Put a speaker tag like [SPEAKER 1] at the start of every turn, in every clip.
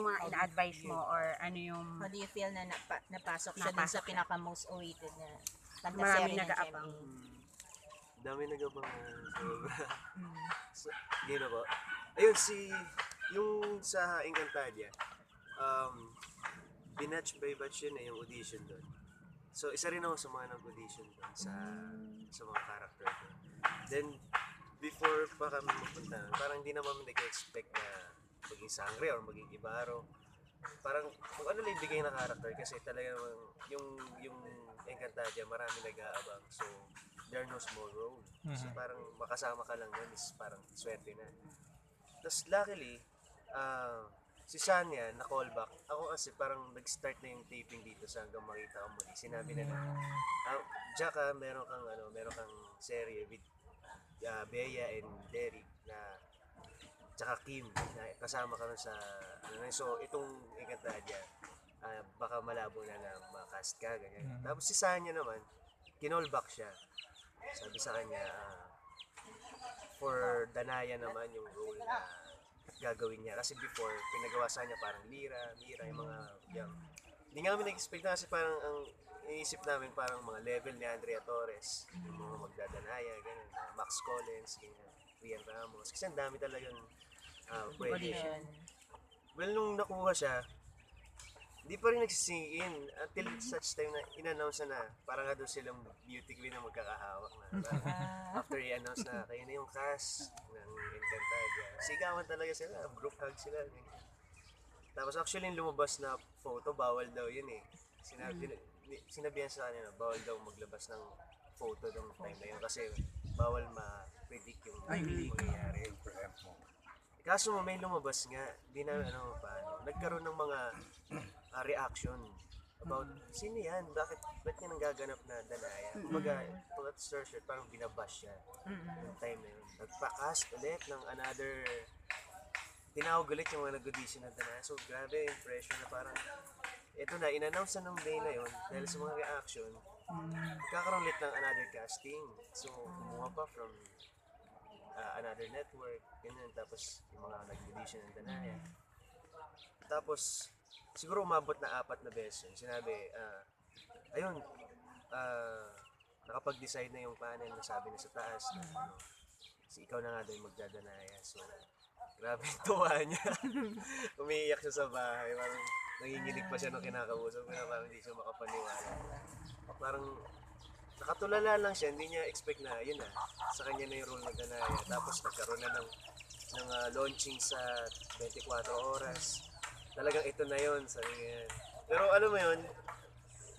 [SPEAKER 1] mga ina-advise mo or ano yung
[SPEAKER 2] How do you feel na napasok siya dun sa
[SPEAKER 1] Napasok siya.
[SPEAKER 2] pinaka-most awaited na
[SPEAKER 1] maraming
[SPEAKER 2] fantasy ng
[SPEAKER 1] nag-aabang?
[SPEAKER 2] GMA?
[SPEAKER 3] Dami nag-abangan. Sobra.
[SPEAKER 2] Mm.
[SPEAKER 3] So, yun na po. Ayun, yung sa Encantadia, binatch by batch yun yung audition doon. So, isa rin ako sa mga nag-audition doon sa mga character doon. Then, before pa kami mapunta, parang hindi naman nag-expect na maging sangre or maging ibaro. Parang kung ano lang ibigay na character kasi talaga namang yung Encantadia marami nag-aabang. So, there are no small role. So, parang makasama ka lang yan is parang swerte na. Tapos luckily, si Shania na callback. Ako kasi parang nag-start na yung taping dito sa hanggang makita ko muli. Sinabi na Jack, meron kang serye with Bea and Derek na tsaka Kim na kasama ka nun sa so itong Encantadia baka malabo na makast ka ganyan. Tapos si Shania naman kinallback siya. Sabi sa kanya for Danaya naman yung role na gagawin niya. Kasi before, pinagawa sa kanya parang Mira, yung mga yung hindi nga kami nag-expect na kasi parang ang iniisip namin parang mga level ni Andrea Torres, yung mga magdadanaya, ganun, Max Collins, ganyan, Rian Ramos. Kasi ang dami talagang pwede.
[SPEAKER 2] Audition.
[SPEAKER 3] Well, nung nakuha siya, hindi pa rin nagsising in until such time na in-announce na parang nga doon silang beauty queen na magkakahawak na. After i-announce na kayo na yung cast ng Encantadia. Sigawan talaga sila, group hug sila. Tapos actually yung lumabas na photo, bawal daw yun eh. Sinabihan sa kanya na bawal daw maglabas ng photo ng time na yun kasi bawal ma-predict yung mangyayari. Kaso may lumabas nga, di na paano. Nagkaroon ng mga reaction about sino yan, ba't niya nanggaganap na Danaya. Kumbaga, pag search parang binabash siya yung time na yun. Nagpa-cast ulit ng another, tinawag ulit yung mga nag-audition na Danaya. So grabe impression na parang ito na, in-announce na ng day na yun dahil sa mga reaction, kakaroon ulit ng another casting. So kumuha pa from another network, ganyan, tapos yung mga nag-audition ng Danaya. Tapos, siguro umabot na 4 na beses yun. Sinabi, ayun, nakapag-decide na yung panel na sabi na sa taas na si ikaw na nga daw yung magdadanaya. So, grabe yung tuwa niya. Umiiyak siya sa bahay, parang nanginginig pa siya nung kinakausap ko na parang hindi siya makapaniwala. Parang nakatulala lang siya, hindi niya expect na yun na, sa kanya na yung role na Danaya. Tapos nagkaroon na ng launching sa 24 oras. Talagang ito na yun, sabi niya. Pero alam mo yun,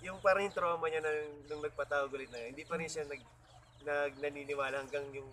[SPEAKER 3] yung parang yung trauma niya nung nagpatawag ulit na yun, hindi pa rin siya naniniwala hanggang yung